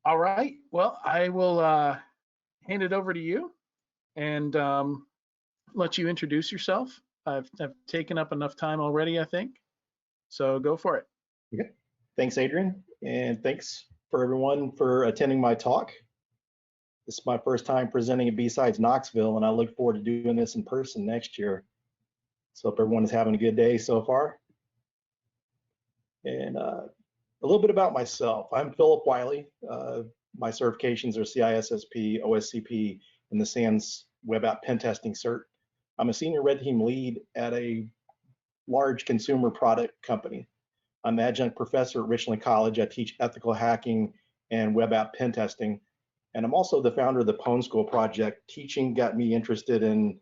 All right. Well, I will hand it over to you and let you introduce yourself. I've taken up enough time already, I think. So go for it. Okay. Thanks, Adrian, and thanks for everyone for attending my talk. This is my first time presenting at BSides Knoxville, and I look forward to doing this in person next year. So hope everyone is having a good day so far. And a little bit about myself. I'm Phillip Wylie. My certifications are CISSP, OSCP, and the SANS Web App Pentesting Cert. I'm a senior red team lead at a large consumer product company. I'm an adjunct professor at Richland College. I teach ethical hacking and web app pen testing. And I'm also the founder of the Pwn School project. Teaching got me interested in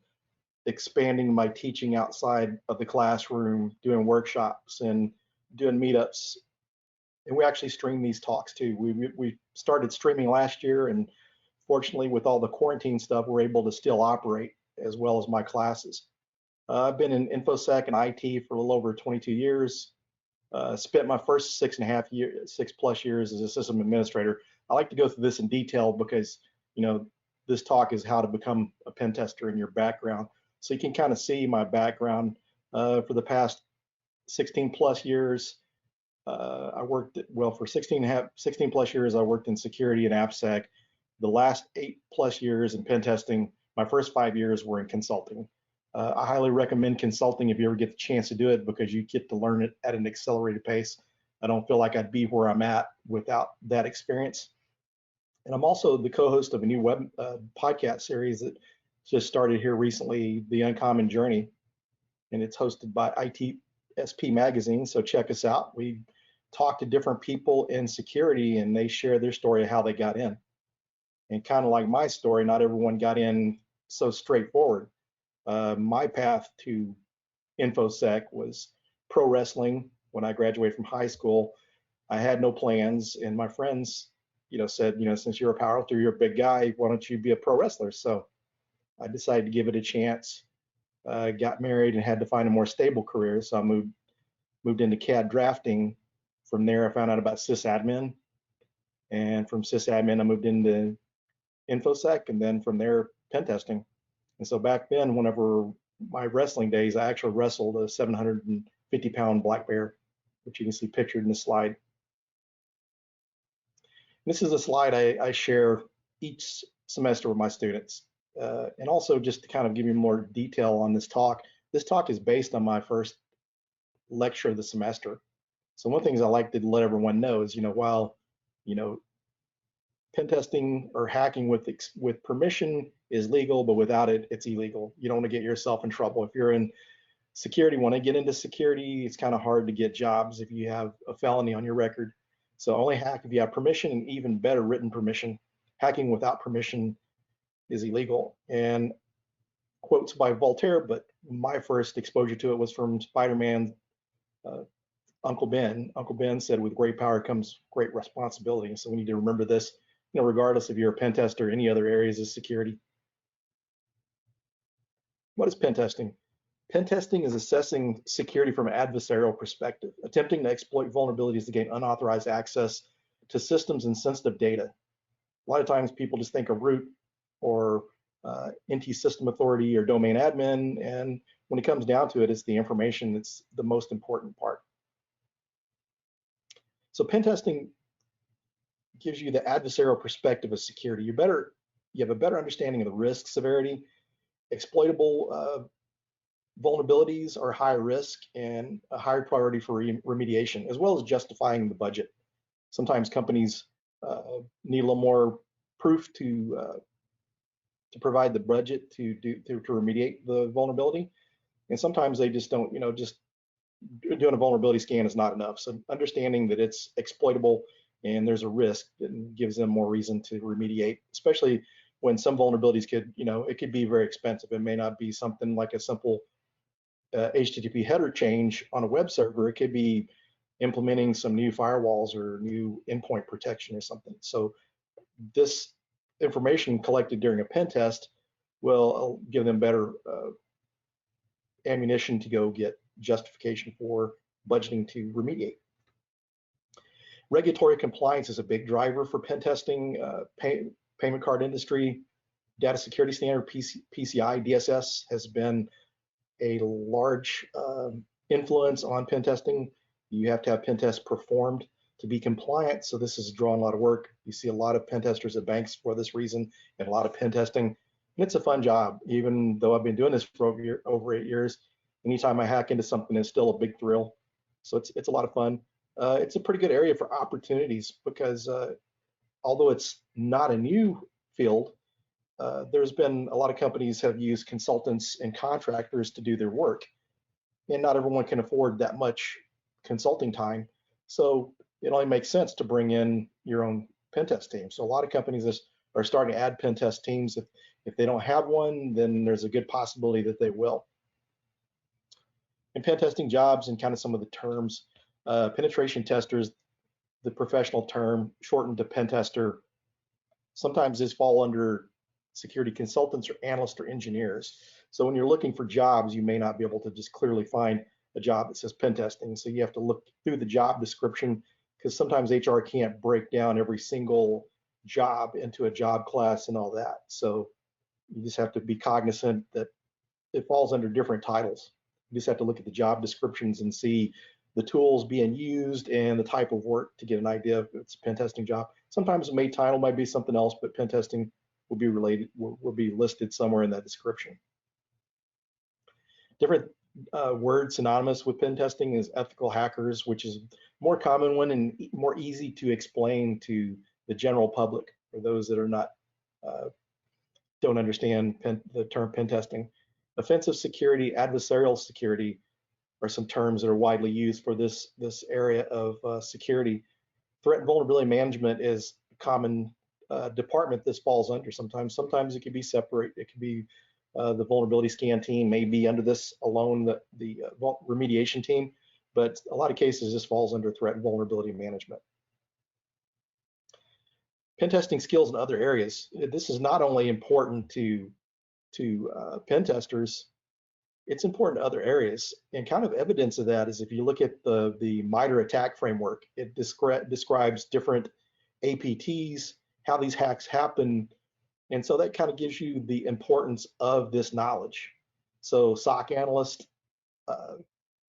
expanding my teaching outside of the classroom, doing workshops and doing meetups. And we actually stream these talks too. We started streaming last year, and fortunately with all the quarantine stuff, we're able to still operate as well as my classes. I've been in InfoSec and IT for a little over 22 years. Spent my first 6+ years as a system administrator. I like to go through this in detail because, this talk is how to become a pen tester in your background. So you can kind of see my background for the past 16+ years. I worked, for 16+ years, I worked in security and AppSec. The last 8+ years in pen testing, my first 5 years were in consulting. I highly recommend consulting if you ever get the chance to do it because you get to learn it at an accelerated pace. I don't feel like I'd be where I'm at without that experience. And I'm also the co-host of a new web podcast series that just started here recently, The Uncommon Journey, and it's hosted by ITSP Magazine, so check us out. We talk to different people in security and they share their story of how they got in. And kind of like my story, not everyone got in so straightforward. My path to InfoSec was pro wrestling. When I graduated from high school, I had no plans, and my friends, said, since you're a powerlifter, you're a big guy, why don't you be a pro wrestler? So I decided to give it a chance. Got married and had to find a more stable career, so I moved into CAD drafting. From there, I found out about sysadmin, and from sysadmin, I moved into InfoSec, and then from there, pen testing. And so back then, whenever my wrestling days, I actually wrestled a 750-pound black bear, which you can see pictured in the slide. This is a slide I share each semester with my students. And also just to kind of give you more detail on this talk is based on my first lecture of the semester. So one of the things I like to let everyone know is, while, pen testing or hacking with permission is legal, but without it, it's illegal. You don't want to get yourself in trouble. If you're in security, want to get into security, it's kind of hard to get jobs if you have a felony on your record. So only hack if you have permission, and even better, written permission. Hacking without permission is illegal. And quotes by Voltaire, but my first exposure to it was from Spider-Man, Uncle Ben. Uncle Ben said, with great power comes great responsibility. So we need to remember this, regardless if you're a pen tester or any other areas of security. What is pen testing? Pen testing is assessing security from an adversarial perspective, attempting to exploit vulnerabilities to gain unauthorized access to systems and sensitive data. A lot of times people just think of root or NT system authority or domain admin, and when it comes down to it, it's the information that's the most important part. So pen testing gives you the adversarial perspective of security. You have a better understanding of the risk severity. Exploitable vulnerabilities are high risk and a higher priority for remediation, as well as justifying the budget. Sometimes companies need a little more proof to provide the budget to remediate the vulnerability, and sometimes they just don't. Just doing a vulnerability scan is not enough. So understanding that it's exploitable and there's a risk that gives them more reason to remediate, especially when some vulnerabilities could, it could be very expensive. It may not be something like a simple HTTP header change on a web server. It could be implementing some new firewalls or new endpoint protection or something. So this information collected during a pen test will give them better ammunition to go get justification for budgeting to remediate. Regulatory compliance is a big driver for pen testing. Payment card industry, data security standard, PCI DSS has been a large influence on pen testing. You have to have pen tests performed to be compliant, so this has drawn a lot of work. You see a lot of pen testers at banks for this reason, and a lot of pen testing. And it's a fun job, even though I've been doing this for over 8 years. Anytime I hack into something, it's still a big thrill. So it's a lot of fun. It's a pretty good area for opportunities because although it's not a new field, there's been a lot of companies have used consultants and contractors to do their work, and not everyone can afford that much consulting time. So it only makes sense to bring in your own pen test team. So a lot of companies are starting to add pen test teams. If they don't have one, then there's a good possibility that they will. In pen testing jobs and kind of some of the terms, penetration testers, the professional term shortened to pen tester, sometimes these fall under security consultants or analysts or engineers. So when you're looking for jobs, you may not be able to just clearly find a job that says pen testing. So you have to look through the job description, because sometimes HR can't break down every single job into a job class and all that. So you just have to be cognizant that it falls under different titles. You just have to look at the job descriptions and see the tools being used and the type of work to get an idea if it's a pen testing job. Sometimes the main title might be something else, but pen testing will be related, will be listed somewhere in that description. Different words synonymous with pen testing is ethical hackers, which is a more common one and more easy to explain to the general public for those that are not don't understand the term pen testing. Offensive security, adversarial security are some terms that are widely used for this area of security. Threat and vulnerability management is a common department this falls under sometimes. Sometimes it could be separate. It could be the vulnerability scan team may be under this alone, the remediation team, but a lot of cases this falls under threat and vulnerability management. Pen testing skills in other areas. This is not only important to pen testers, it's important to other areas. And kind of evidence of that is if you look at the MITRE attack framework, it describes different APTs, how these hacks happen. And so that kind of gives you the importance of this knowledge. So SOC analysts,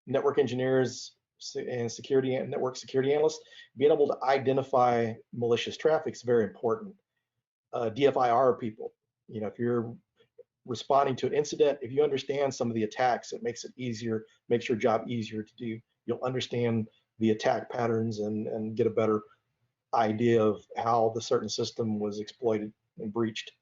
network engineers, and security and network security analysts, being able to identify malicious traffic is very important. DFIR people, you know, if you're responding to an incident, if you understand some of the attacks, it makes it easier, makes your job easier to do. You'll understand the attack patterns and get a better idea of how the certain system was exploited and breached.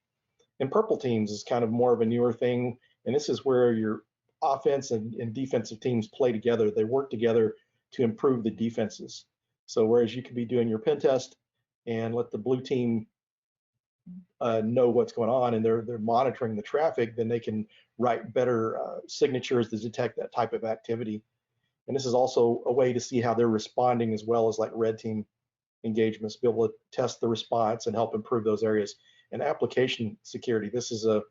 And purple teams is kind of more of a newer thing, and this is where your offense and defensive teams play together. They work together to improve the defenses. So whereas you could be doing your pen test and let the blue team know what's going on and they're monitoring the traffic, then they can write better signatures to detect that type of activity. And this is also a way to see how they're responding, as well as like red team engagements, be able to test the response and help improve those areas. And application security, this is an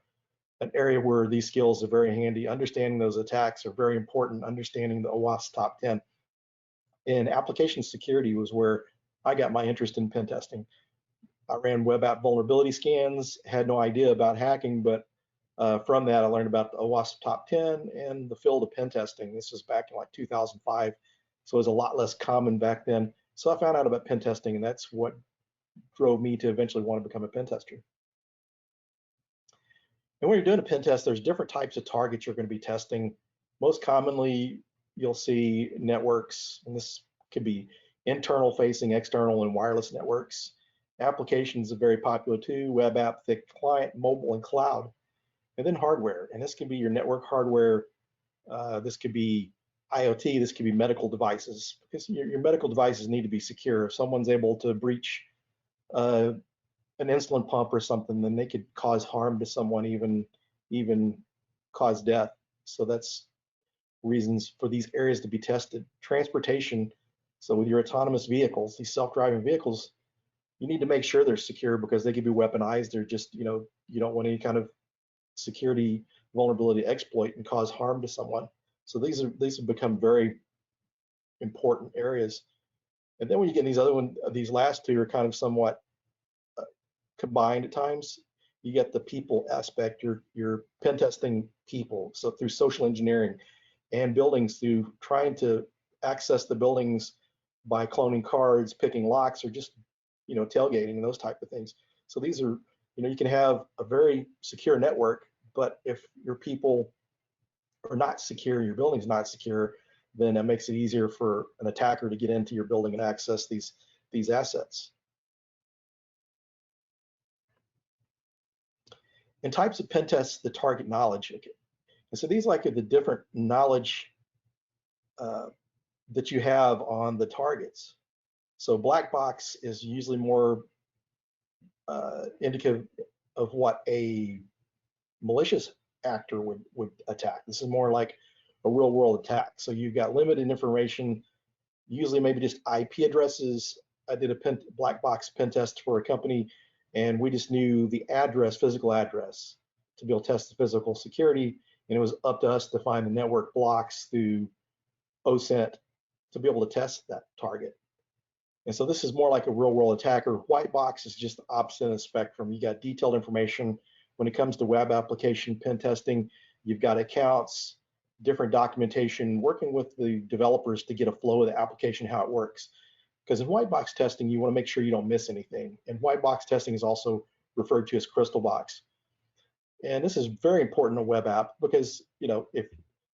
area where these skills are very handy. Understanding those attacks are very important. Understanding the OWASP top 10. And application security was where I got my interest in pen testing. I ran web app vulnerability scans, had no idea about hacking, but from that I learned about the OWASP top 10 and the field of pen testing. This was back in like 2005, so it was a lot less common back then. So I found out about pen testing, and that's what drove me to eventually want to become a pen tester. And when you're doing a pen test, there's different types of targets you're going to be testing. Most commonly, you'll see networks, and this could be internal facing, external, and wireless networks. Applications are very popular too: web app, thick client, mobile, and cloud. And then hardware, and this could be your network hardware. This could be IoT. This could be medical devices, because your medical devices need to be secure. If someone's able to breach an insulin pump or something, then they could cause harm to someone, even cause death. So that's reasons for these areas to be tested. Transportation. So with your autonomous vehicles, these self-driving vehicles, you need to make sure they're secure because they could be weaponized. They're just, you know, you don't want any kind of security vulnerability exploit and cause harm to someone. So these have become very important areas. And then when you get these last two are kind of somewhat combined at times. You get the people aspect, you're pen testing people. So through social engineering and buildings, through trying to access the buildings by cloning cards, picking locks, or just, tailgating and those type of things. So these are, you can have a very secure network, but if your people are not secure, your building's not secure, then that makes it easier for an attacker to get into your building and access these assets. And types of pen tests that target knowledge. And so these are the different knowledge that you have on the targets. So black box is usually more indicative of what a malicious actor would attack. This is more like a real world attack. So you've got limited information, usually maybe just IP addresses. I did a black box pen test for a company, and we just knew the address, physical address, to be able to test the physical security. And it was up to us to find the network blocks through OSINT to be able to test that target. And so this is more like a real world attacker. White box is just the opposite of the spectrum. You got detailed information. When it comes to web application pen testing, you've got accounts, different documentation, working with the developers to get a flow of the application, how it works. Because in white box testing, you want to make sure you don't miss anything. And white box testing is also referred to as crystal box. And this is very important in a web app because, if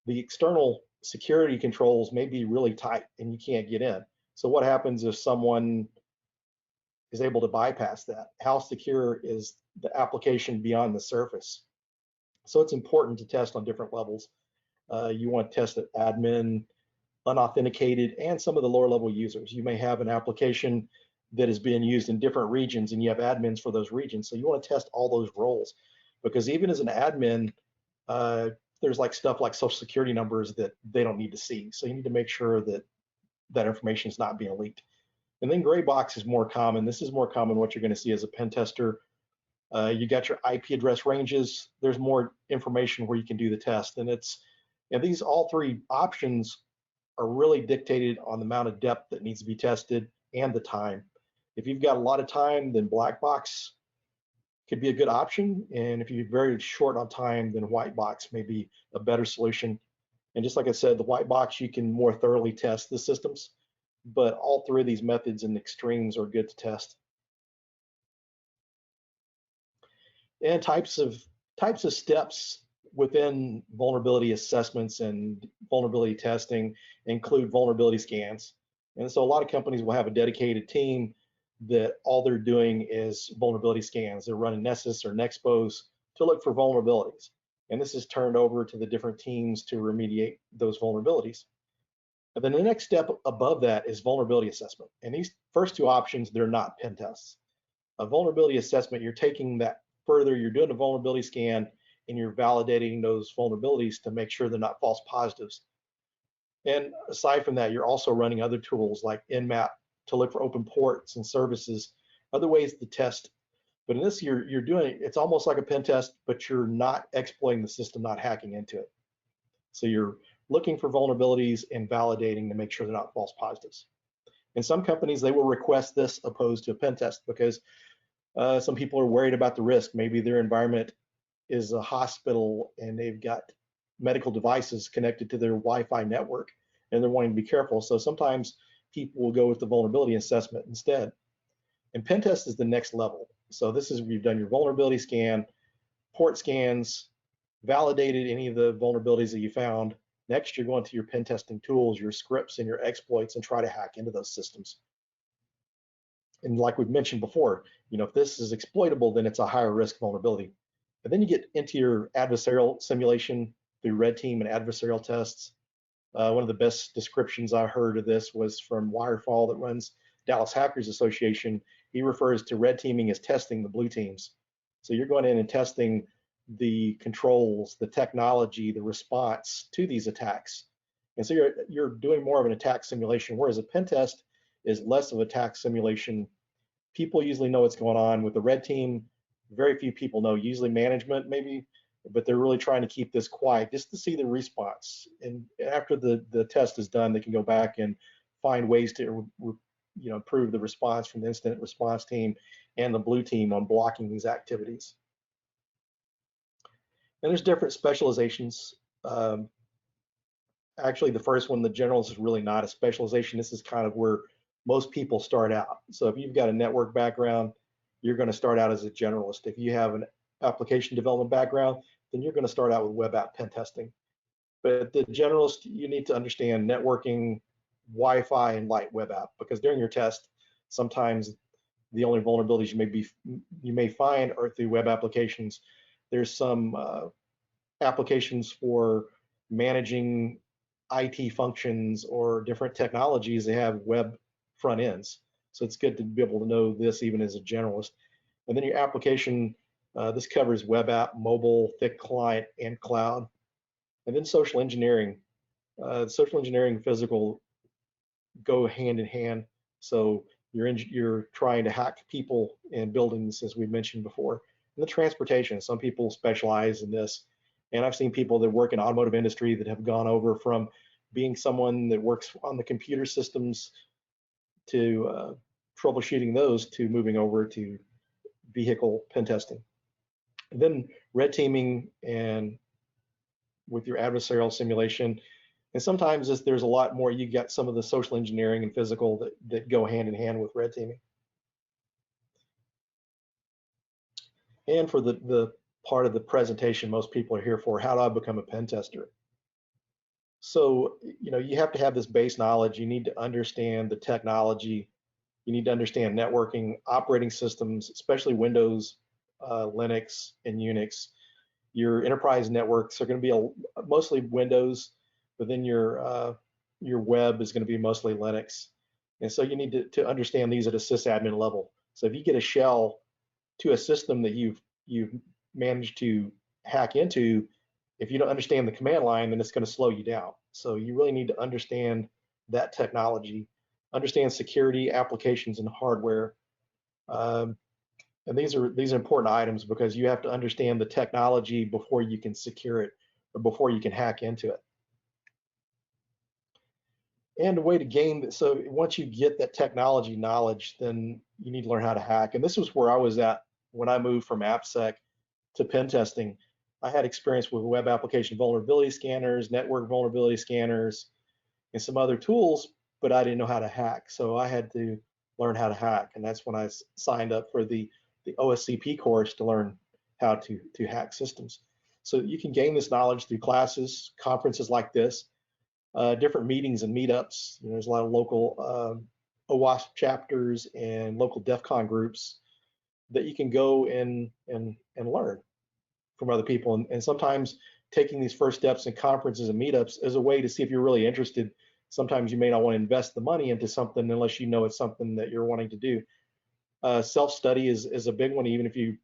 the external security controls may be really tight and you can't get in. So what happens if someone is able to bypass that? How secure is the application beyond the surface? So it's important to test on different levels. You want to test at admin, unauthenticated, and some of the lower level users. You may have an application that is being used in different regions and you have admins for those regions. So you want to test all those roles, because even as an admin, there's stuff like social security numbers that they don't need to see. So you need to make sure that that information is not being leaked. And then gray box is more common. This is more common what you're going to see as a pen tester. You got your IP address ranges. There's more information where you can do the test. And these all three options are really dictated on the amount of depth that needs to be tested and the time. If you've got a lot of time, then black box could be a good option. And if you're very short on time, then white box may be a better solution. And just like I said, the white box, you can more thoroughly test the systems, but all three of these methods and extremes are good to test. And types of steps within vulnerability assessments and vulnerability testing include vulnerability scans. And so a lot of companies will have a dedicated team that all they're doing is vulnerability scans. They're running Nessus or Nexpos to look for vulnerabilities. And this is turned over to the different teams to remediate those vulnerabilities. And then the next step above that is vulnerability assessment. And these first two options, they're not pen tests. A vulnerability assessment, you're taking that further, you're doing a vulnerability scan and you're validating those vulnerabilities to make sure they're not false positives. And aside from that, you're also running other tools like Nmap to look for open ports and services, other ways to test. But in this, you're doing, it's almost like a pen test, but you're not exploiting the system, not hacking into it. So you're looking for vulnerabilities and validating to make sure they're not false positives. In some companies, they will request this opposed to a pen test because some people are worried about the risk. Maybe their environment is a hospital and they've got medical devices connected to their Wi-Fi network and they're wanting to be careful. So sometimes people will go with the vulnerability assessment instead. And pen test is the next level. So this is where you've done your vulnerability scan, port scans, validated any of the vulnerabilities that you found. Next, you're going to your pen testing tools, your scripts and your exploits, and try to hack into those systems. And like we've mentioned before, if this is exploitable, then it's a higher risk vulnerability. And then you get into your adversarial simulation through red team and adversarial tests. One of the best descriptions I heard of this was from Wirefall that runs Dallas Hackers Association. He refers to red teaming as testing the blue teams. So you're going in and testing the controls, the technology, the response to these attacks. And so you're doing more of an attack simulation, whereas a pen test is less of attack simulation. People usually know what's going on. With the red team, very few people know, usually management maybe, but they're really trying to keep this quiet just to see the response. And after the test is done, they can go back and find ways to improve the response from the incident response team and the blue team on blocking these activities. And there's different specializations. Actually, the first one, the generalist, is really not a specialization. This is kind of where most people start out. So if you've got a network background, you're going to start out as a generalist. If you have an application development background, then you're going to start out with web app pen testing. But the generalist, you need to understand networking, Wi-Fi, and light web app, because during your test, sometimes the only vulnerabilities you may find are through web applications. There's some applications for managing IT functions or different technologies that have web front ends. So it's good to be able to know this even as a generalist. And then your application, this covers web app, mobile, thick client, and cloud. And then social engineering. Social engineering and physical go hand in hand. So you're trying to hack people and buildings, as we mentioned before. And the transportation, some people specialize in this. And I've seen people that work in automotive industry that have gone over from being someone that works on the computer systems to troubleshooting those to moving over to vehicle pen testing. And then red teaming and with your adversarial simulation. And sometimes there's a lot more. You get some of the social engineering and physical that go hand in hand with red teaming. And for the part of the presentation most people are here for, how do I become a pen tester? So, you have to have this base knowledge. You need to understand the technology. You need to understand networking, operating systems, especially Windows, Linux, and Unix. Your enterprise networks are going to be mostly Windows, but then your web is going to be mostly Linux. And so you need to understand these at a sysadmin level. So if you get a shell to a system that you've managed to hack into, if you don't understand the command line, then it's going to slow you down. So you really need to understand that technology, understand security, applications, and hardware. And these are important items because you have to understand the technology before you can secure it or before you can hack into it. And a way to gain, so once you get that technology knowledge, then you need to learn how to hack. And this was where I was at when I moved from AppSec to pen testing. I had experience with web application vulnerability scanners, network vulnerability scanners, and some other tools, but I didn't know how to hack. So I had to learn how to hack. And that's when I signed up for the OSCP course to learn how to hack systems. So you can gain this knowledge through classes, conferences like this, different meetings and meetups. There's a lot of local OWASP chapters and local DEF CON groups that you can go and learn from other people. And sometimes taking these first steps in conferences and meetups is a way to see if you're really interested. Sometimes you may not want to invest the money into something unless you know it's something that you're wanting to do. Self-study is a big one. Even if you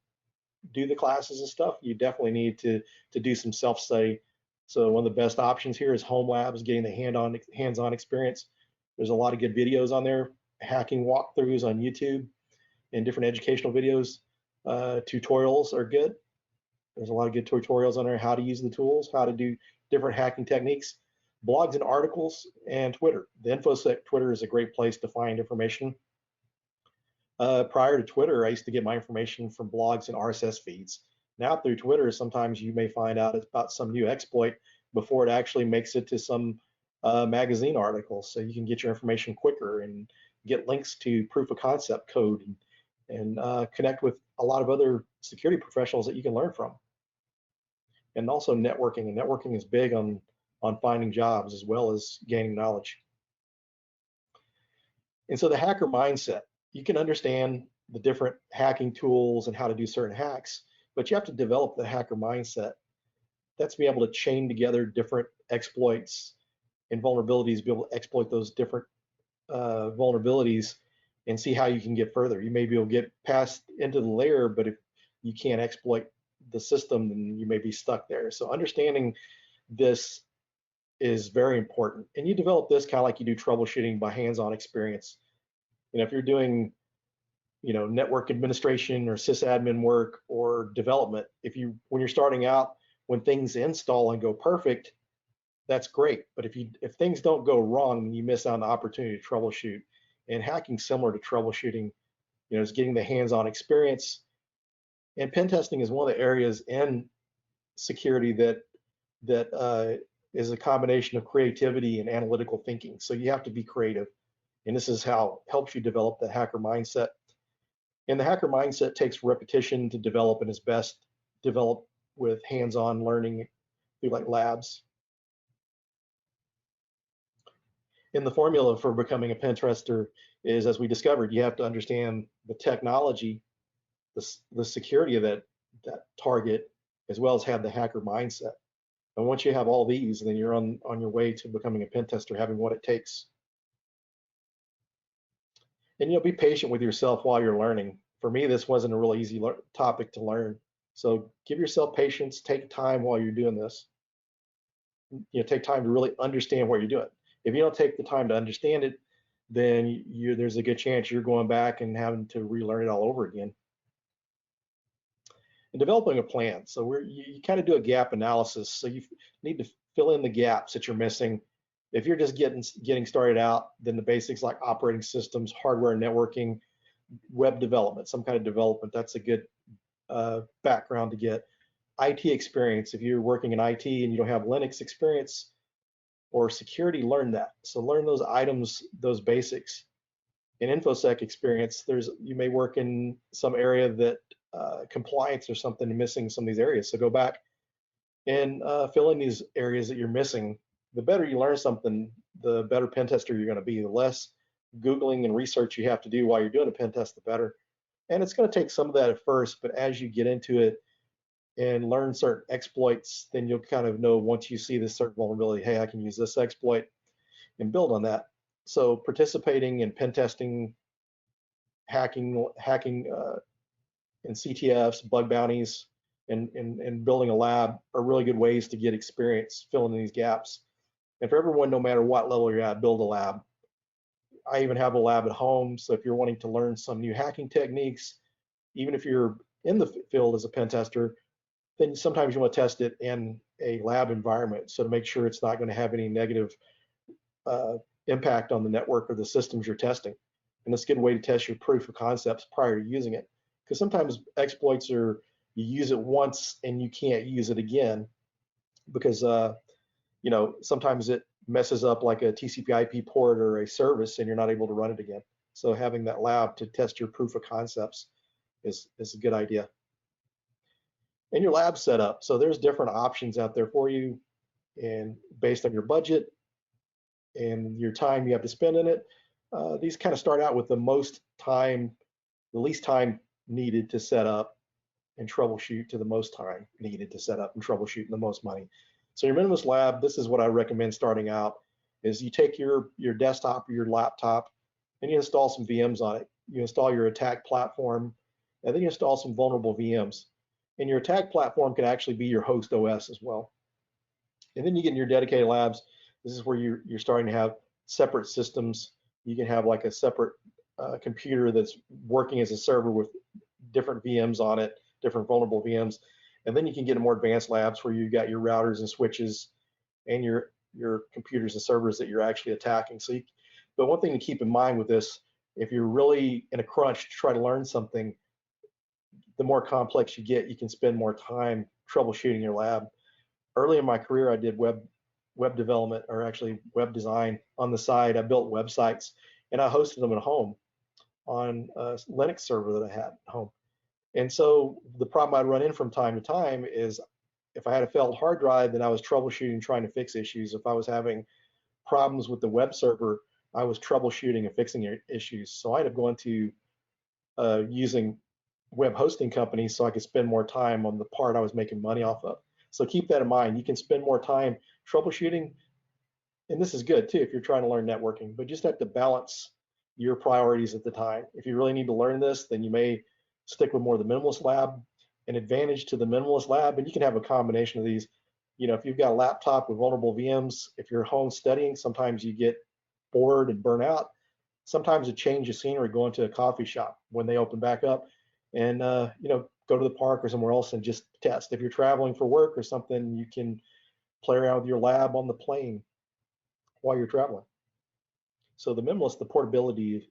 do the classes and stuff, you definitely need to do some self-study. So one of the best options here is home labs, getting the hands-on experience. There's a lot of good videos on there, hacking walkthroughs on YouTube and different educational videos. Tutorials are good. There's a lot of good tutorials on there, how to use the tools, how to do different hacking techniques, blogs and articles, and Twitter. The InfoSec Twitter is a great place to find information. Prior to Twitter, I used to get my information from blogs and RSS feeds. Now through Twitter, sometimes you may find out about some new exploit before it actually makes it to some magazine articles. So you can get your information quicker and get links to proof of concept code and connect with a lot of other security professionals that you can learn from. And also networking. And networking is big on finding jobs as well as gaining knowledge. And so the hacker mindset, you can understand the different hacking tools and how to do certain hacks, but you have to develop the hacker mindset. That's be able to chain together different exploits and vulnerabilities, be able to exploit those different vulnerabilities and see how you can get further. You may be able to get past into the layer, but if you can't exploit the system, then you may be stuck there. So understanding this is very important. And you develop this kind of like you do troubleshooting by hands-on experience. If you're doing, network administration or sysadmin work or development, when you're starting out, when things install and go perfect, that's great. But if things don't go wrong, you miss out on the opportunity to troubleshoot And hacking, similar to troubleshooting, is getting the hands-on experience. And pen testing is one of the areas in security that is a combination of creativity and analytical thinking. So you have to be creative, and this is how it helps you develop the hacker mindset. And the hacker mindset takes repetition to develop, and is best developed with hands-on learning through like labs. And the formula for becoming a pen tester is, as we discovered, you have to understand the technology, the security of that target, as well as have the hacker mindset. And once you have all these, then you're on your way to becoming a pen tester, having what it takes. And be patient with yourself while you're learning. For me, this wasn't a real easy topic to learn. So give yourself patience, take time while you're doing this. Take time to really understand what you're doing. If you don't take the time to understand it, then there's a good chance you're going back and having to relearn it all over again. And developing a plan. So you kind of do a gap analysis. So you need to fill in the gaps that you're missing. If you're just getting started out, then the basics like operating systems, hardware, networking, web development, some kind of development, that's a good background to get. IT experience, if you're working in IT and you don't have Linux experience or security, learn that. So learn those items, those basics. In InfoSec experience, you may work in some area that compliance or something missing some of these areas. So go back and fill in these areas that you're missing. The better you learn something, the better pen tester you're going to be. The less Googling and research you have to do while you're doing a pen test, the better. And it's going to take some of that at first, but as you get into it and learn certain exploits, then you'll kind of know, once you see this certain vulnerability, hey, I can use this exploit and build on that. So participating in pen testing, hacking and CTFs, bug bounties, and building a lab are really good ways to get experience filling in these gaps. And for everyone, no matter what level you're at, build a lab. I even have a lab at home, so if you're wanting to learn some new hacking techniques, even if you're in the field as a pen tester, then sometimes you want to test it in a lab environment, so to make sure it's not going to have any negative impact on the network or the systems you're testing. And that's a good way to test your proof of concepts prior to using it, because sometimes exploits are, you use it once and you can't use it again because sometimes it messes up like a TCP/IP port or a service and you're not able to run it again. So having that lab to test your proof of concepts is a good idea. And your lab setup. So there's different options out there for you, and based on your budget and your time you have to spend in it, these kind of start out with the least time needed to set up and troubleshoot, to the most time needed to set up and troubleshoot, and the most money. So your minimalist lab, this is what I recommend starting out, is you take your desktop or your laptop and you install some VMs on it. You install your attack platform, and then you install some vulnerable VMs. And your attack platform can actually be your host OS as well. And then you get in your dedicated labs. This is where you're starting to have separate systems. You can have like a separate computer that's working as a server with different VMs on it, different vulnerable VMs. And then you can get in more advanced labs where you got your routers and switches and your computers and servers that you're actually attacking. But one thing to keep in mind with this, if you're really in a crunch to try to learn something, the more complex you get, you can spend more time troubleshooting your lab. Early in my career, I did web development, or actually web design on the side. I built websites and I hosted them at home on a Linux server that I had at home. And so the problem I'd run in from time to time is, if I had a failed hard drive, then I was troubleshooting, trying to fix issues. If I was having problems with the web server, I was troubleshooting and fixing issues. So I ended up going to using web hosting companies so I could spend more time on the part I was making money off of. So keep that in mind. You can spend more time troubleshooting, and this is good too if you're trying to learn networking, but just have to balance your priorities at the time. If you really need to learn this, then you may stick with more of the minimalist lab. An advantage to the minimalist lab, and you can have a combination of these. If you've got a laptop with vulnerable VMs, if you're home studying, sometimes you get bored and burn out. Sometimes a change of scenery, going to a coffee shop when they open back up, and go to the park or somewhere else and just test. If you're traveling for work or something, you can play around with your lab on the plane while you're traveling. So the minimalist, the portability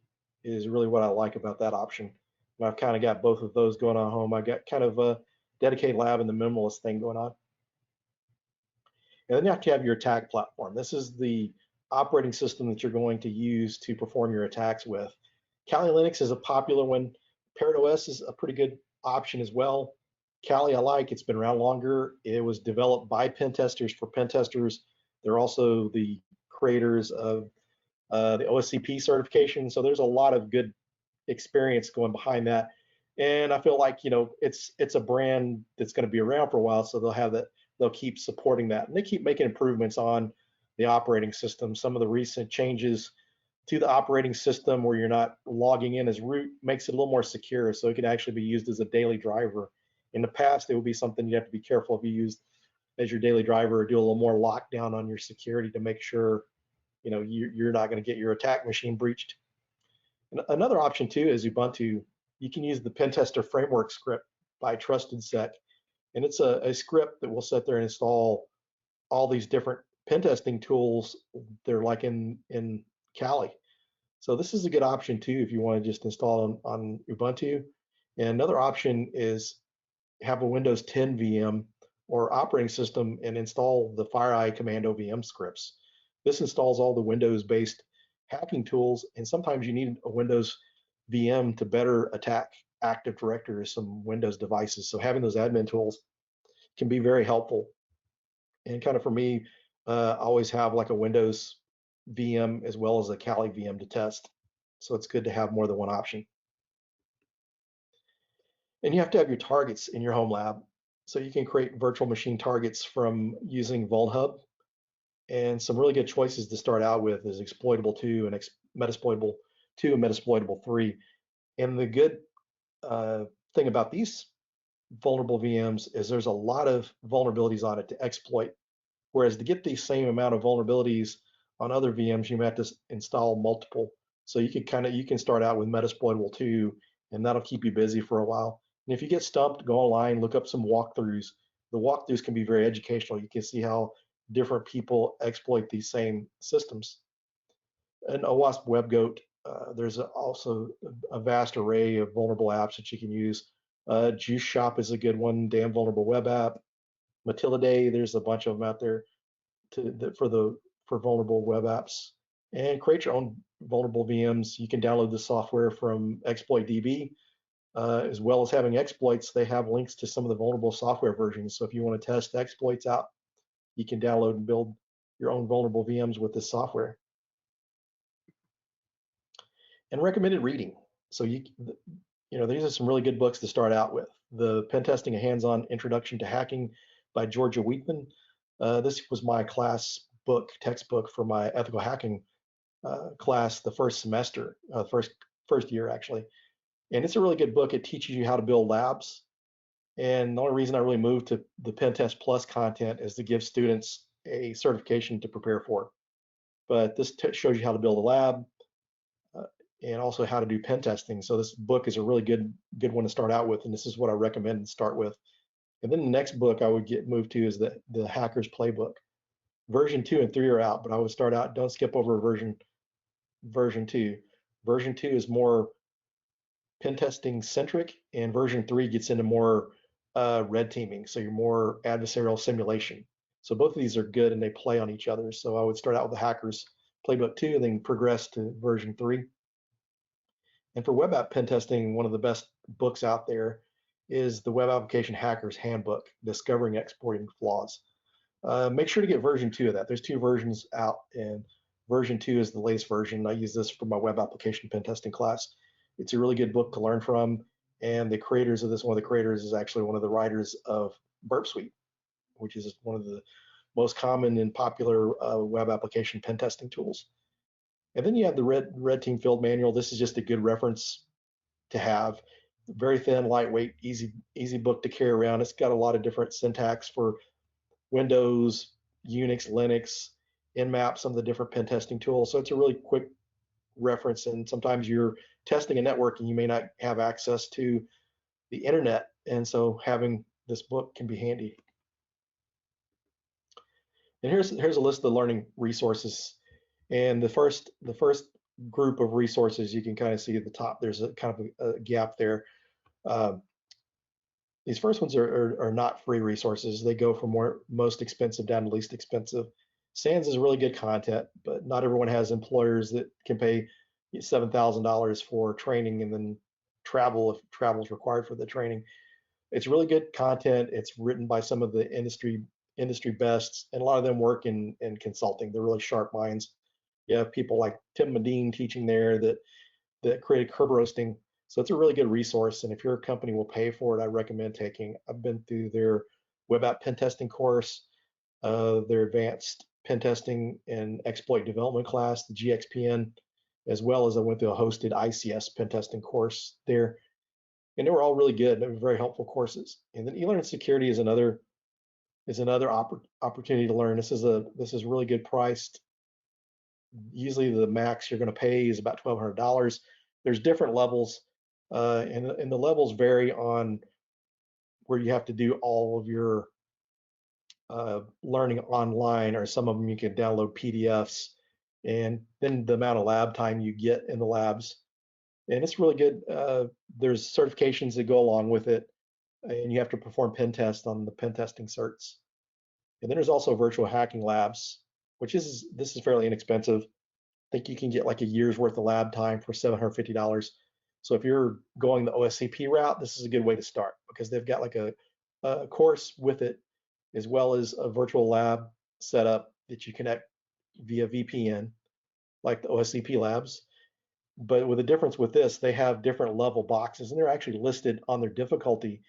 is really what I like about that option. And I've kind of got both of those going on at home. I got kind of a dedicated lab and the minimalist thing going on. And then you have to have your attack platform. This is the operating system that you're going to use to perform your attacks with. Kali Linux is a popular one. Parrot OS is a pretty good option as well. Kali I like, it's been around longer. It was developed by pen testers for pen testers. They're also the creators of the OSCP certification. So there's a lot of good experience going behind that. And I feel like, it's a brand that's going to be around for a while. So they'll keep supporting that. And they keep making improvements on the operating system. Some of the recent changes to the operating system where you're not logging in as root makes it a little more secure. So it can actually be used as a daily driver. In the past, it would be something you have to be careful if you use as your daily driver, or do a little more lockdown on your security to make sure you're not going to get your attack machine breached. And another option too is Ubuntu. You can use the Pentester framework script by TrustedSec, and it's a script that will sit there and install all these different pen testing tools. They're like in Kali. So this is a good option too if you want to just install on Ubuntu. And another option is have a Windows 10 VM or operating system and install the FireEye Commando VM scripts. This installs all the Windows-based hacking tools, and sometimes you need a Windows VM to better attack Active Directory or some Windows devices. So having those admin tools can be very helpful. And kind of for me, I always have like a Windows VM as well as a Kali VM to test. So it's good to have more than one option. And you have to have your targets in your home lab. So you can create virtual machine targets from using VulnHub. And some really good choices to start out with is exploitable 2 and metasploitable 2 and metasploitable 3. And the good thing about these vulnerable VMs is there's a lot of vulnerabilities on it to exploit. Whereas to get the same amount of vulnerabilities on other VMs, you might have to install multiple. So you can start out with metasploitable 2, and that'll keep you busy for a while. And if you get stumped, go online, look up some walkthroughs. The walkthroughs can be very educational. You can see how different people exploit these same systems. And OWASP WebGoat, there's also a vast array of vulnerable apps that you can use. Juice Shop is a good one, damn vulnerable web app. Matildae, there's a bunch of them out there for vulnerable web apps. And create your own vulnerable VMs. You can download the software from ExploitDB. As well as having exploits, they have links to some of the vulnerable software versions. So if you want to test exploits out, you can download and build your own vulnerable VMs with this software. And recommended reading. So these are some really good books to start out with. The Pentesting: A Hands-On Introduction to Hacking by Georgia Wheatman. This was my textbook for my ethical hacking class the first semester, first year actually. And it's a really good book. It teaches you how to build labs. And the only reason I really moved to the Pentest Plus content is to give students a certification to prepare for. But this shows you how to build a lab and also how to do pen testing. So this book is a really good one to start out with, and this is what I recommend to start with. And then the next book I would move to is the Hacker's Playbook. Version 2 and 3 are out, but I would start out, don't skip over version 2. Version 2 is more pen testing centric, and version 3 gets into more red teaming, so you're more adversarial simulation. So both of these are good and they play on each other. So I would start out with the Hacker's Playbook 2 and then progress to version 3. And for web app pen testing, one of the best books out there is the Web Application Hacker's Handbook, Discovering and Exploiting Flaws. Make sure to get version 2 of that. There's 2 versions out, and version 2 is the latest version. I use this for my web application pen testing class. It's a really good book to learn from, and the creators of this, one of the creators is actually one of the writers of Burp Suite, which is one of the most common and popular web application pen testing tools. And then you have the Red Team Field Manual. This is just a good reference to have. Very thin, lightweight, easy book to carry around. It's got a lot of different syntax for Windows, Unix, Linux, Nmap, some of the different pen testing tools. So it's a really quick reference, and sometimes you're testing a network and you may not have access to the internet, and so having this book can be handy. And here's a list of learning resources. And the first group of resources. You can kind of see at the top, there's a kind of a gap there. Uh, these first ones are not free resources. They go from most expensive down to least expensive. SANS is really good content, but not everyone has employers that can pay $7,000 for training and then travel if travel is required for the training. It's really good content. It's written by some of the industry bests, and a lot of them work in consulting. They're really sharp minds. You have people like Tim Medine teaching there that created curb roasting. So it's a really good resource. And if your company will pay for it, I recommend taking. I've been through their web app pen testing course, their advanced pen testing and exploit development class, the GXPN, as well as I went through a hosted ICS pen testing course there. And they were all really good. They were very helpful courses. And then e-learning security is another opportunity to learn. This is really good priced. Usually the max you're going to pay is about $1,200. There's different levels, and the levels vary on where you have to do all of your learning online, or some of them you can download PDFs, and then the amount of lab time you get in the labs. And it's really good. There's certifications that go along with it, and you have to perform pen tests on the pen testing certs. And then there's also virtual hacking labs, this is fairly inexpensive. I think you can get like a year's worth of lab time for $750. So if you're going the OSCP route, this is a good way to start, because they've got like a course with it, as well as a virtual lab setup that you connect via VPN, like the OSCP labs. But with the difference with this, they have different level boxes, and they're actually listed on their difficulty,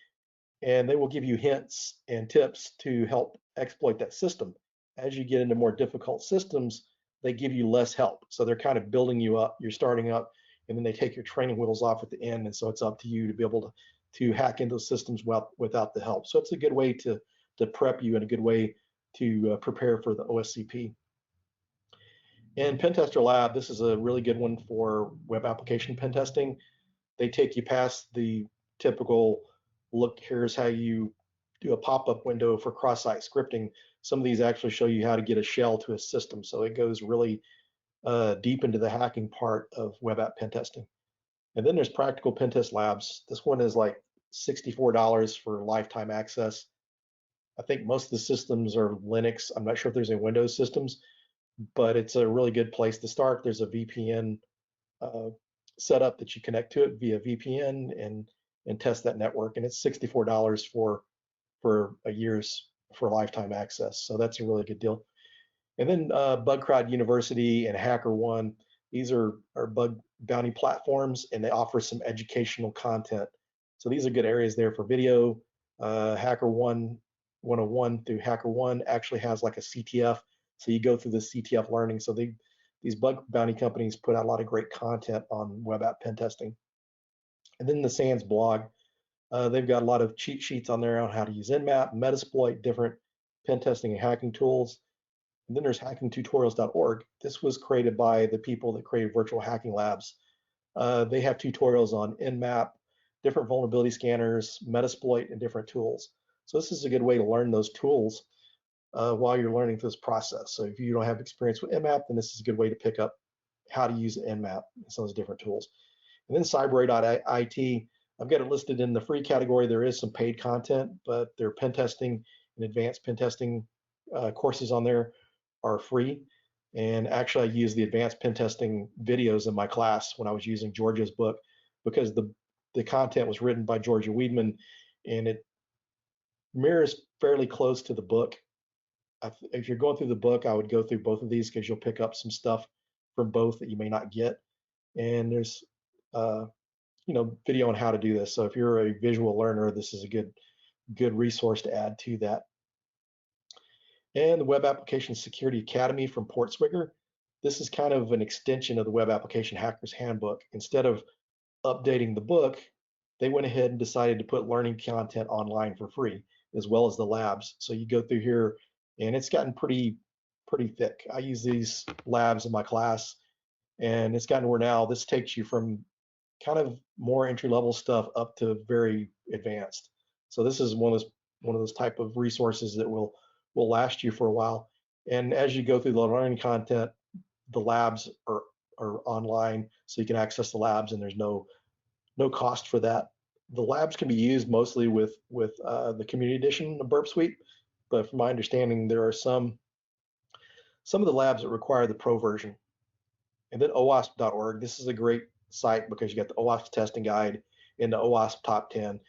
and they will give you hints and tips to help exploit that system. As you get into more difficult systems, they give you less help. So they're kind of building you up. You're starting up, and then they take your training wheels off at the end. And so it's up to you to be able to hack into systems without the help. So it's a good way to prep you, and a good way to prepare for the OSCP. And Pentester Lab, this is a really good one for web application pen testing. They take you past the typical, look, here's how you do a pop-up window for cross-site scripting. Some of these actually show you how to get a shell to a system. So it goes really deep into the hacking part of web app pen testing. And then there's Practical Pen Test Labs. This one is like $64 for lifetime access. I think most of the systems are Linux. I'm not sure if there's any Windows systems, but it's a really good place to start. There's a VPN setup that you connect to it via VPN and test that network. And it's $64 for a year's for lifetime access. So that's a really good deal. And then BugCrowd University and HackerOne, these are bug bounty platforms, and they offer some educational content. So these are good areas there for video. HackerOne 101 through HackerOne actually has like a CTF. So you go through the CTF learning. So these bug bounty companies put out a lot of great content on web app pen testing. And then the SANS blog, they've got a lot of cheat sheets on there on how to use Nmap, Metasploit, different pen testing and hacking tools. And then there's hackingtutorials.org. This was created by the people that created virtual hacking labs. They have tutorials on Nmap, different vulnerability scanners, Metasploit, and different tools. So this is a good way to learn those tools while you're learning this process. So if you don't have experience with Nmap, then this is a good way to pick up how to use Nmap and some of those different tools. And then cyber.it, I've got it listed in the free category. There is some paid content, but their pen testing and advanced pen testing courses on there are free. And actually, I use the advanced pen testing videos in my class when I was using Georgia's book, because the content was written by Georgia Weidman, and it mirrors fairly close to the book. If you're going through the book, I would go through both of these, because you'll pick up some stuff from both that you may not get. And there's video on how to do this. So if you're a visual learner, this is a good resource to add to that. And the Web Application Security Academy from Portswigger. This is kind of an extension of the Web Application Hackers Handbook. Instead of updating the book, they went ahead and decided to put learning content online for free, as well as the labs. So you go through here, and it's gotten pretty thick. I use these labs in my class, and it's gotten where now this takes you from kind of more entry-level stuff up to very advanced. So this is one of those type of resources that will last you for a while. And as you go through the learning content, the labs are are online, so you can access the labs, and there's no cost for that. The labs can be used mostly with the community edition of Burp Suite, but from my understanding, there are some of the labs that require the pro version. And then OWASP.org. This is a great site because you got the OWASP testing guide and the OWASP top 10.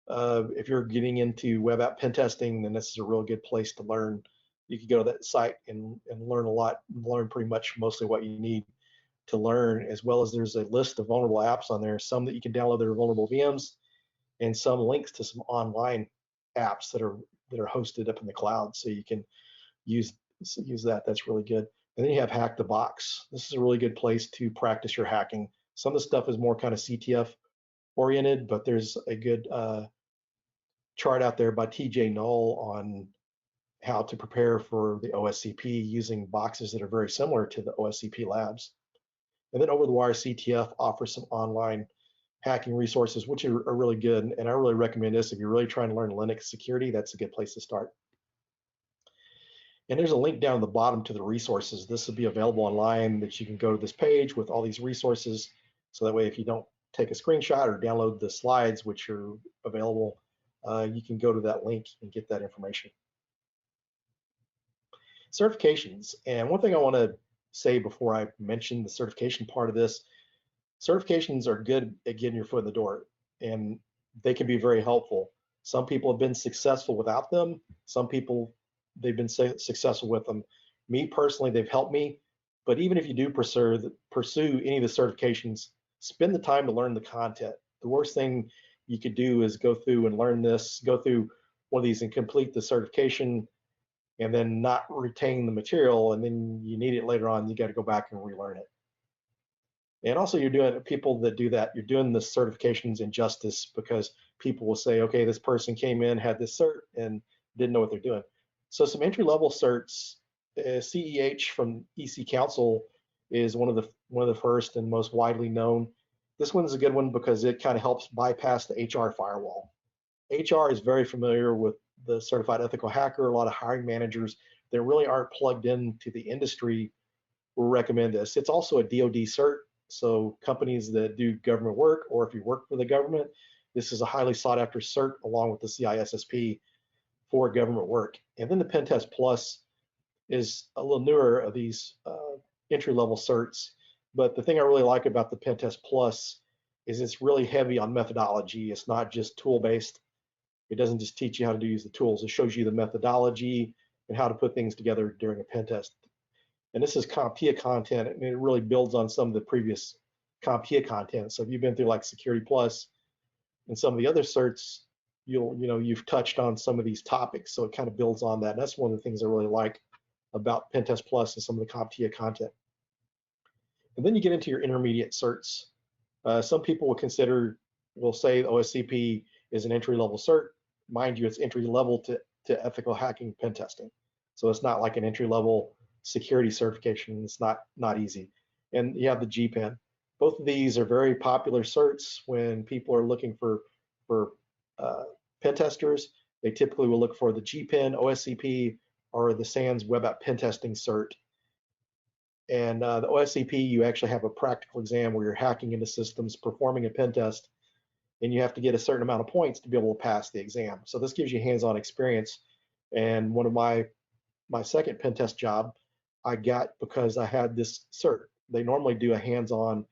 If you're getting into web app pen testing, then this is a real good place to learn. You can go to that site and learn a lot, learn pretty much mostly what you need to learn, as well as there's a list of vulnerable apps on there, some that you can download that are vulnerable VMs, and some links to some online apps that are hosted up in the cloud, so you can use that. That's really good. And then you have Hack the Box. This is a really good place to practice your hacking. Some of the stuff is more kind of CTF oriented, but there's a good chart out there by TJ Null on how to prepare for the OSCP using boxes that are very similar to the OSCP labs. And then Over the Wire CTF offers some online hacking resources, which are really good. And I really recommend this if you're really trying to learn Linux security. That's a good place to start. And there's a link down at the bottom to the resources. This will be available online, that you can go to this page with all these resources. So that way, if you don't take a screenshot or download the slides, which are available, you can go to that link and get that information. Certifications. And one thing I want to say before I mention the certification part of this, certifications are good at getting your foot in the door, and they can be very helpful. Some people have been successful without them. Some people, they've been successful with them. Me personally, they've helped me. But even if you do pursue any of the certifications, spend the time to learn the content. The worst thing you could do is go through and learn this, go through one of these and complete the certification, and then not retain the material, and then you need it later on, you got to go back and relearn it. And also, you're doing, people that do that, you're doing the certifications injustice, because people will say, okay, this person came in, had this cert, and didn't know what they're doing. So some entry-level certs, CEH from EC Council is one of the first and most widely known. This one's a good one because it kind of helps bypass the HR firewall. HR is very familiar with the Certified Ethical Hacker. A lot of hiring managers that really aren't plugged into the industry will recommend this. It's also a DoD cert, so companies that do government work, or if you work for the government, this is a highly sought after cert along with the CISSP for government work. And then the Pentest Plus is a little newer of these entry-level certs. But the thing I really like about the Pentest Plus is it's really heavy on methodology. It's not just tool-based. It doesn't just teach you how to use the tools. It shows you the methodology and how to put things together during a pen test. And this is CompTIA content, and it really builds on some of the previous CompTIA content. So if you've been through like Security Plus and some of the other certs, you've touched on some of these topics. So it kind of builds on that. And that's one of the things I really like about Pentest Plus and some of the CompTIA content. And then you get into your intermediate certs. Some people will say the OSCP is an entry-level cert. Mind you, it's entry-level to ethical hacking pen testing. So it's not like an entry-level security certification. It's not easy. And you have the GPEN. Both of these are very popular certs when people are looking for pen testers. They typically will look for the GPEN, OSCP, or the SANS Web App Pen Testing cert. And the OSCP, you actually have a practical exam where you're hacking into systems, performing a pen test, and you have to get a certain amount of points to be able to pass the exam. So this gives you hands-on experience. And one of my second pen test job, I got because I had this cert. They normally do a hands-on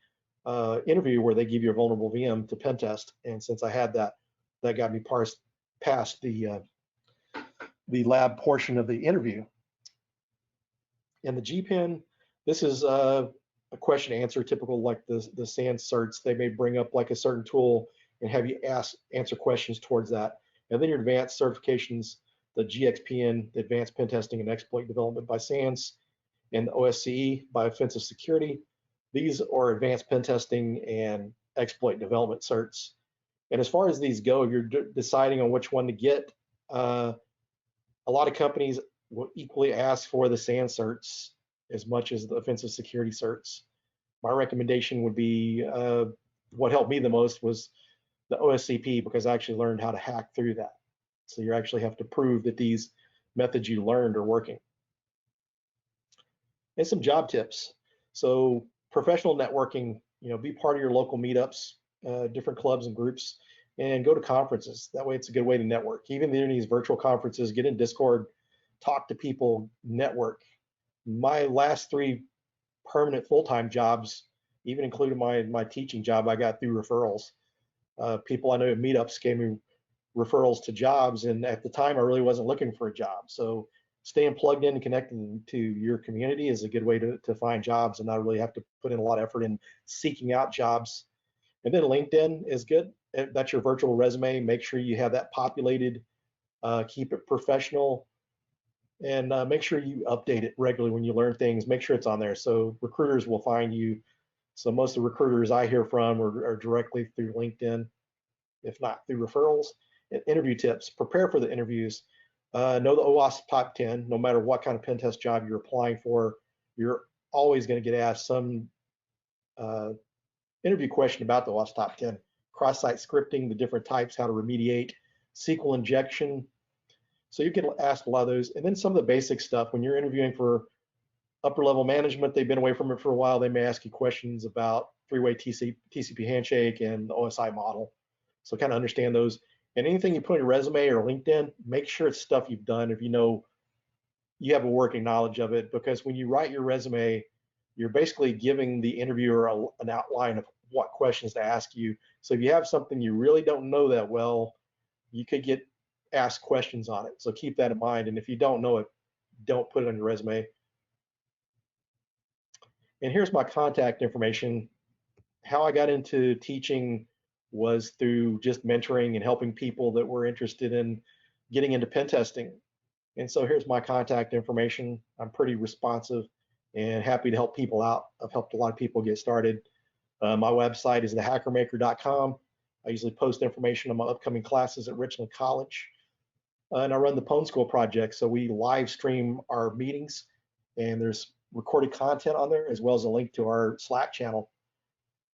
interview where they give you a vulnerable VM to pen test. And since I had that, that got me past the lab portion of the interview. And the GPEN, this is a question answer, typical like the SANS certs. They may bring up like a certain tool and have you answer questions towards that. And then your advanced certifications, the GXPN, the Advanced Pen Testing and Exploit Development by SANS, and the OSCE by Offensive Security. These are advanced pen testing and exploit development certs. And as far as these go, if you're deciding on which one to get, a lot of companies will equally ask for the SANS certs as much as the offensive security certs. My recommendation would be, what helped me the most was the OSCP, because I actually learned how to hack through that. So you actually have to prove that these methods you learned are working. And some job tips. So Professional networking, be part of your local meetups, different clubs and groups, and go to conferences. That way it's a good way to network. Even in these virtual conferences, get in Discord, talk to people, network. My last 3 permanent full-time jobs, even including my teaching job, I got through referrals. People I know at meetups gave me referrals to jobs, and at the time I really wasn't looking for a job. So staying plugged in and connecting to your community is a good way to find jobs and not really have to put in a lot of effort in seeking out jobs. And then LinkedIn is good. That's your virtual resume. Make sure you have that populated, keep it professional, and make sure you update it regularly when you learn things. Make sure it's on there so recruiters will find you. So most of the recruiters I hear from are directly through LinkedIn, if not through referrals. And interview tips: prepare for the interviews. Know the OWASP top 10. No matter what kind of pen test job you're applying for, you're always going to get asked some interview question about the OWASP top 10. Cross-site scripting, the different types, how to remediate, SQL injection. So you get asked a lot of those. And then some of the basic stuff. When you're interviewing for upper level management, they've been away from it for a while. They may ask you questions about three-way TCP handshake and the OSI model. So kind of understand those. And anything you put in your resume or LinkedIn, make sure it's stuff you've done if you know you have a working knowledge of it, because when you write your resume, you're basically giving the interviewer an outline of what questions to ask you. So if you have something you really don't know that well, you could get asked questions on it. So keep that in mind. And if you don't know it, don't put it on your resume. And here's my contact information. How I got into teaching was through just mentoring and helping people that were interested in getting into pen testing. And so here's my contact information. I'm pretty responsive and happy to help people out. I've helped a lot of people get started. My website is thehackermaker.com. I usually post information on my upcoming classes at Richland College. And I run the Pwn School project. So we live stream our meetings, and there's recorded content on there, as well as a link to our Slack channel.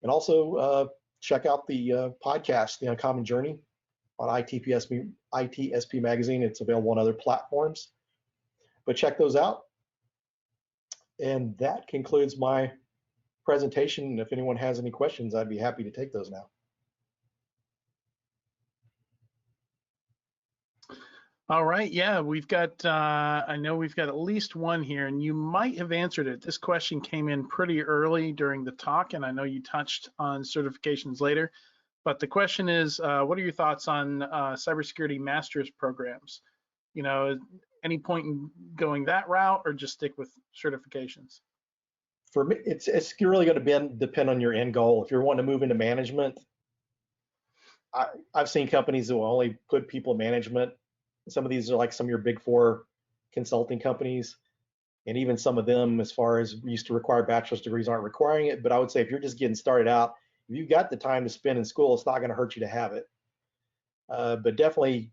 And also check out the podcast, The Uncommon Journey, on ITSP Magazine. It's available on other platforms, but check those out. And that concludes my presentation. If anyone has any questions, I'd be happy to take those now. All right, yeah, we've got, I know we've got at least one here, and you might have answered it. This question came in pretty early during the talk, and I know you touched on certifications later, but the question is, what are your thoughts on cybersecurity master's programs? You know, any point in going that route, or just stick with certifications? For me, it's really going to depend on your end goal. If you're wanting to move into management, I've seen companies that will only put people in management. Some of these are like some of your big 4 consulting companies, and even some of them, as far as used to require bachelor's degrees, aren't requiring it. But I would say if you're just getting started out, if you've got the time to spend in school, it's not going to hurt you to have it. But definitely,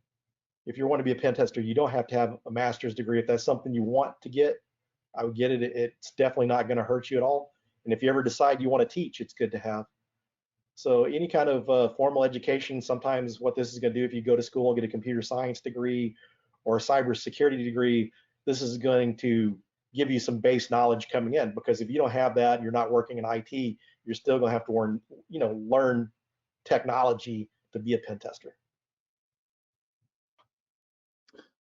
if you want to be a pen tester, you don't have to have a master's degree. If that's something you want to get, I would get it. It's definitely not going to hurt you at all. And if you ever decide you want to teach, it's good to have. So any kind of formal education, sometimes what this is going to do, if you go to school and get a computer science degree or a cybersecurity degree, this is going to give you some base knowledge coming in, because if you don't have that and you're not working in IT, you're still going to have to learn technology to be a pen tester.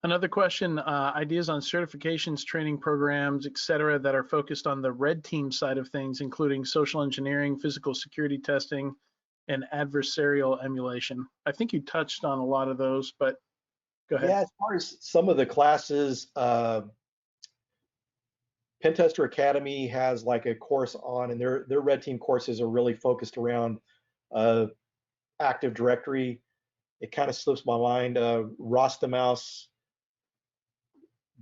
Another question, ideas on certifications, training programs, et cetera, that are focused on the red team side of things, including social engineering, physical security testing, and adversarial emulation. I think you touched on a lot of those, but go ahead. Yeah, as far as some of the classes, Pentester Academy has like a course on, and their red team courses are really focused around Active Directory. It kind of slips my mind. Rostamaus,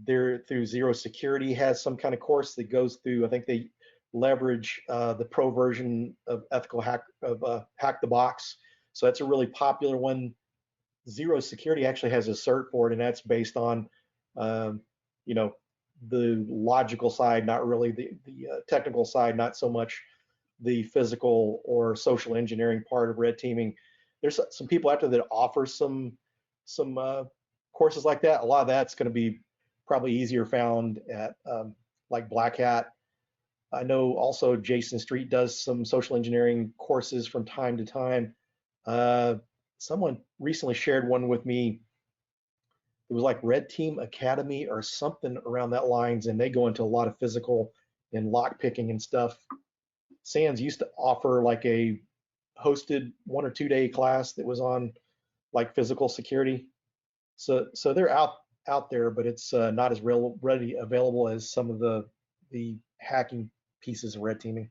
they're through Zero Security, has some kind of course that goes through, I think they leverage the pro version of ethical hack the box. So that's a really popular one. Zero Security actually has a cert for it, and that's based on the logical side, not really the technical side, not so much the physical or social engineering part of red teaming. There's some people out there that offer some courses like that. A lot of that's going to be probably easier found at like Black Hat I know also Jason Street does some social engineering courses from time to time. Uh, Someone recently shared one with me. It was like Red Team Academy or something around that lines, and they go into a lot of physical and lock picking and stuff. SANS used to offer like a hosted 1 or 2 day class that was on like physical security. So they're out there, but it's not as ready available as some of the hacking pieces of red teaming.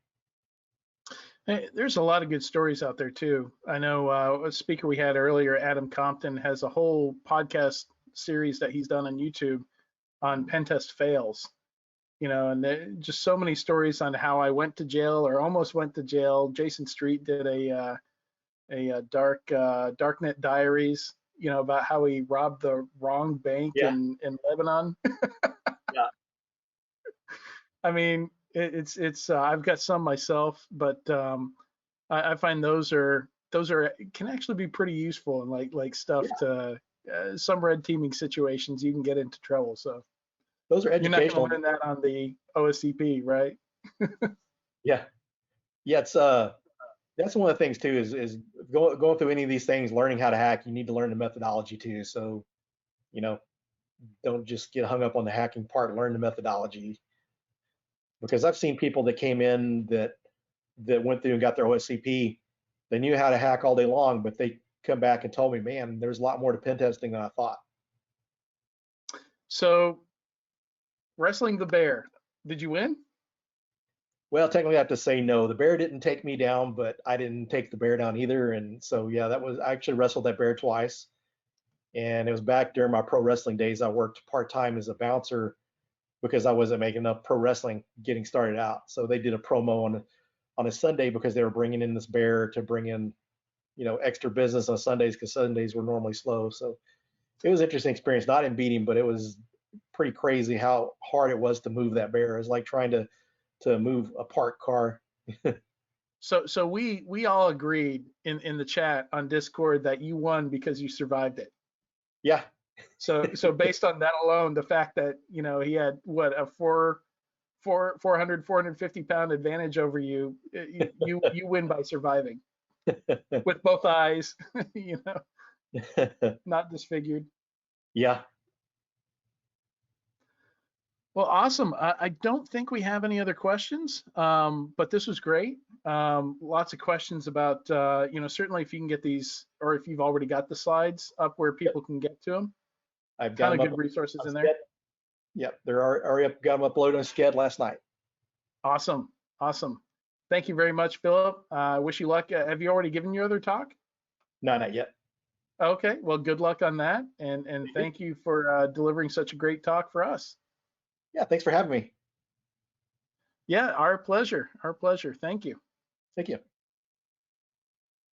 Hey, there's a lot of good stories out there too. I know a speaker we had earlier, Adam Compton, has a whole podcast series that he's done on YouTube on pentest fails. And there just so many stories on how I went to jail or almost went to jail. Jason Street did a darknet diaries, about how he robbed the wrong bank Yeah, in Lebanon. yeah. I mean, it's I've got some myself, but I find those can actually be pretty useful and like stuff to some red teaming situations you can get into trouble. So Those are you're not going to educational. learn that on the OSCP, right? Yeah, yeah. It's that's one of the things too is going through any of these things, learning how to hack. You need to learn the methodology too. So you know, don't just get hung up on the hacking part. Learn the methodology, because I've seen people that came in that went through and got their OSCP. They knew how to hack all day long, but they come back and told me, man, there's a lot more to pen testing than I thought. So wrestling the bear, did you win? Well, technically, I have to say no. The bear didn't take me down, but I didn't take the bear down either. And so, yeah, I actually wrestled that bear twice. And it was back during my pro wrestling days. I worked part time as a bouncer because I wasn't making enough pro wrestling getting started out. So they did a promo on a Sunday because they were bringing in this bear to bring in, extra business on Sundays because Sundays were normally slow. So it was an interesting experience. Not in beating, but it was pretty crazy how hard it was to move that bear. It was like trying to move a parked car. So we all agreed in the chat on Discord that you won because you survived it. Yeah. So based on that alone, the fact that he had what a 450 pound advantage over you, you win by surviving with both eyes, not disfigured. Yeah. Well, awesome. I don't think we have any other questions, but this was great. Lots of questions about, certainly if you can get these, or if you've already got the slides up where people can get to them. I've got Ton of them good up resources on in there. Sked. Yep, they're already up, got them uploaded on Sked last night. Awesome. Thank you very much, Philip. Wish you luck. Have you already given your other talk? No, not yet. Okay. Well, good luck on that, and thank you for delivering such a great talk for us. Yeah, thanks for having me. Yeah, our pleasure. Thank you. Thank you.